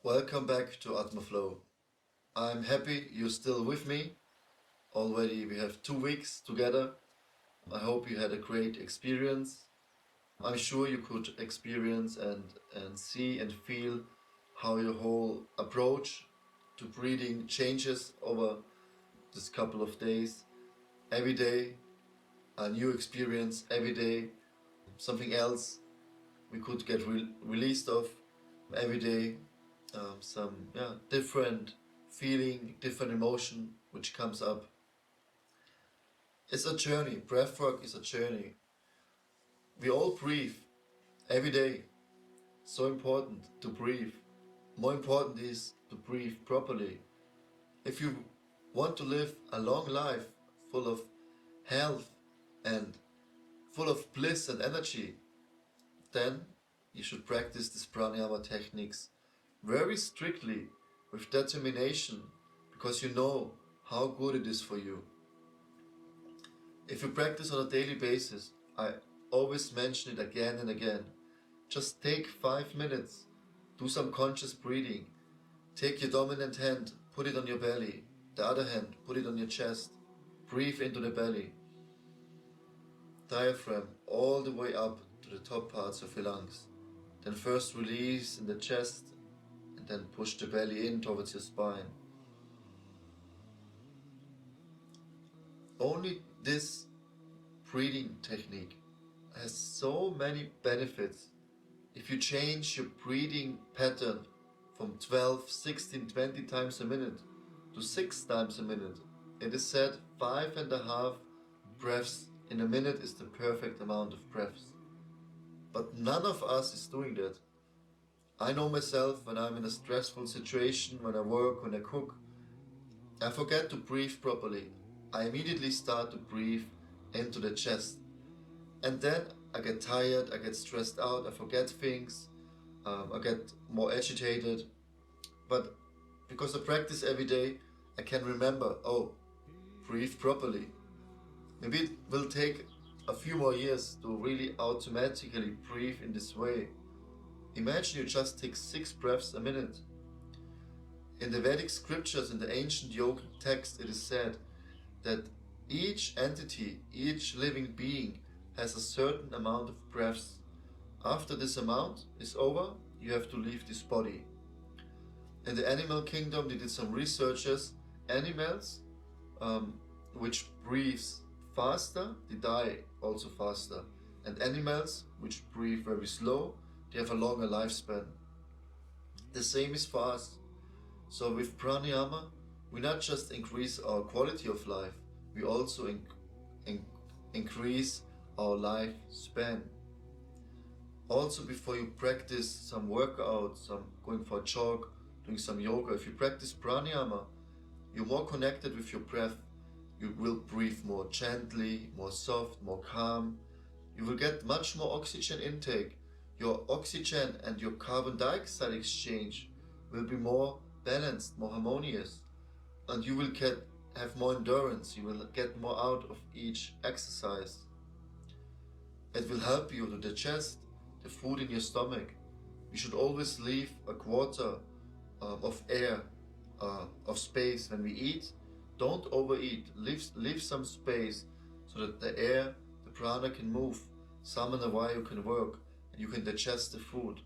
Welcome back to Atmaflow. I'm happy you're still with me. Already we have 2 weeks together. I hope you had a great experience. I'm sure you could experience and see and feel how your whole approach to breathing changes over this couple of days. Every day, a new experience, every day, something else we could get released of. Every day, some different feeling, different emotion which comes up. It's a journey. Breathwork is a journey. We all breathe every day. So important to breathe. More important is to breathe properly. If you want to live a long life full of health and full of bliss and energy, then you should practice these pranayama techniques very strictly with determination, because you know how good it is for you. If you practice on a daily basis, I always mention it again and again, just take 5 minutes, do some conscious breathing. Take your dominant hand, put it on your belly, the other hand, put it on your chest. Breathe into the belly. Diaphragm all the way up to the top parts of your lungs. Then first release in the chest and then push the belly in towards your spine. Only this breathing technique has so many benefits. If you change your breathing pattern from 12, 16, 20 times a minute to 6 times a minute, it is said 5.5 breaths in a minute is the perfect amount of breaths. But none of us is doing that. I know myself, when I'm in a stressful situation, when I work, when I cook, I forget to breathe properly. I immediately start to breathe into the chest. And then I get tired, I get stressed out, I forget things, I get more agitated. But because I practice every day, I can remember, oh, breathe properly. Maybe it will take a few more years to really automatically breathe in this way. Imagine you just take 6 breaths a minute. In the Vedic scriptures, in the ancient yogic text, it is said that each entity, each living being has a certain amount of breaths. After this amount is over, you have to leave this body. In the animal kingdom, they did some researches. Animals which breathes faster, they die also faster. And animals which breathe very slow, they have a longer lifespan. The same is for us. So with pranayama, we not just increase our quality of life, we also increase our lifespan. Also, before you practice some workout, some going for a jog, doing some yoga, if you practice pranayama, you're more connected with your breath. You will breathe more gently, more soft, more calm. You will get much more oxygen intake. Your oxygen and your carbon dioxide exchange will be more balanced, more harmonious. And you will have more endurance. You will get more out of each exercise. It will help you to digest the food in your stomach. You should always leave a quarter of air, of space when we eat. Don't overeat. Leave some space so that the air, the prana can move. Samana vayu can work and you can digest the food.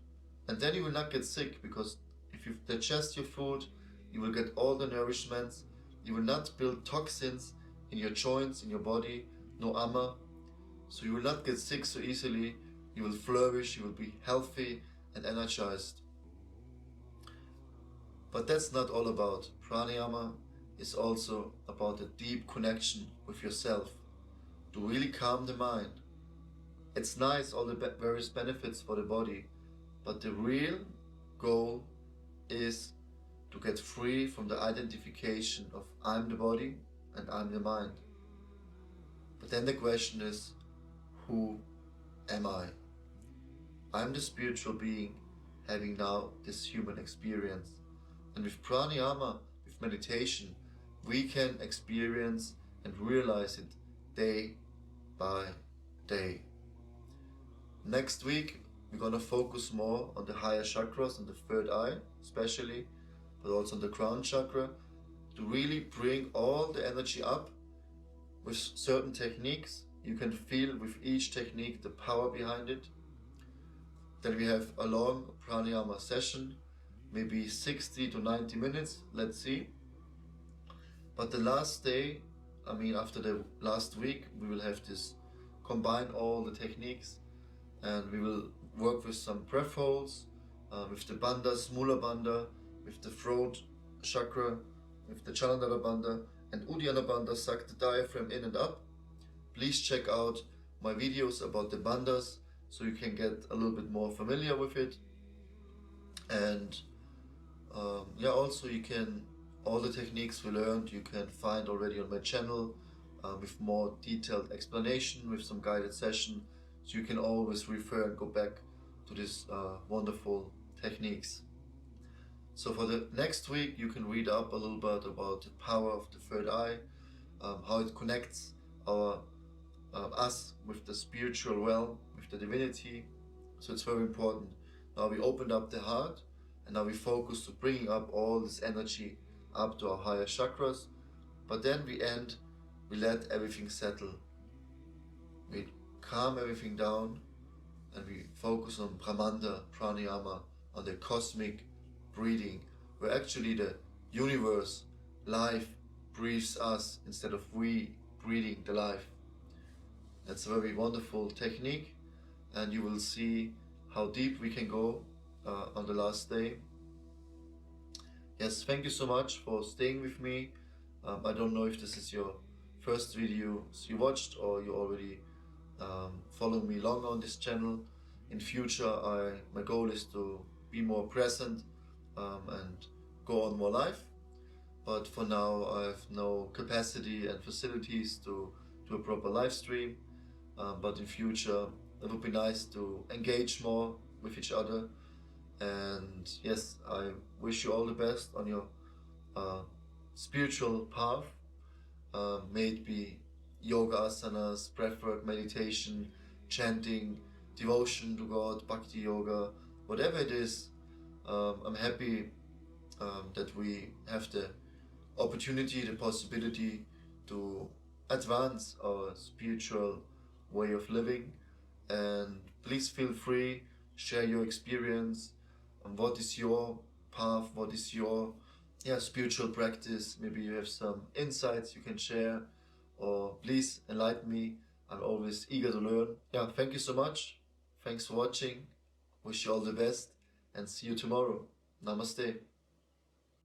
And then you will not get sick, because if you digest your food, you will get all the nourishments. You will not build toxins in your joints, in your body, no ama. So you will not get sick so easily. You will flourish, you will be healthy and energized. But that's not all about. Pranayama is also about a deep connection with yourself, to really calm the mind. It's nice, all the various benefits for the body, but the real goal is to get free from the identification of I'm the body and I'm the mind. But then the question is, who am I? I'm the spiritual being having now this human experience. And with pranayama, with meditation, we can experience and realize it day by day. Next week, we're gonna focus more on the higher chakras, on the third eye especially, but also on the crown chakra, to really bring all the energy up with certain techniques. You can feel with each technique the power behind it. Then we have a long pranayama session, maybe 60 to 90 minutes, let's see. But the last day, after the last week, we will have this, combine all the techniques, and we will work with some breath holds, with the bandhas, mula bandha, with the throat chakra, with the Jalandhara bandha, and Uddiyana bandha, suck the diaphragm in and up. Please check out my videos about the bandhas so you can get a little bit more familiar with it. And also you can, all the techniques we learned you can find already on my channel, with more detailed explanation, with some guided session, so you can always refer and go back to these wonderful techniques. So for the next week you can read up a little bit about the power of the third eye, how it connects us with the spiritual realm, with the divinity. So it's very important. Now we opened up the heart, and now we focus to bringing up all this energy up to our higher chakras. But then we let everything settle. We calm everything down, and we focus on Brahmanda, Pranayama, on the cosmic breathing, where actually the universe, life, breathes us instead of we breathing the life. That's a very wonderful technique, and you will see how deep we can go on the last day. Yes, thank you so much for staying with me. I don't know if this is your first video you watched, or you already follow me long on this channel. In future, my goal is to be more present and go on more live. But for now, I have no capacity and facilities to do a proper live stream. But in future, it would be nice to engage more with each other. And yes, I wish you all the best on your spiritual path. May it be yoga asanas, breathwork, meditation, chanting, devotion to God, bhakti yoga, whatever it is. I'm happy that we have the opportunity, the possibility to advance our spiritual way of living. And please feel free, share your experience, and what is your path, what is your spiritual practice. Maybe you have some insights you can share, or please enlighten me. I'm always eager to learn. Thank you so much. Thanks for watching. Wish you all the best, and see you tomorrow. Namaste.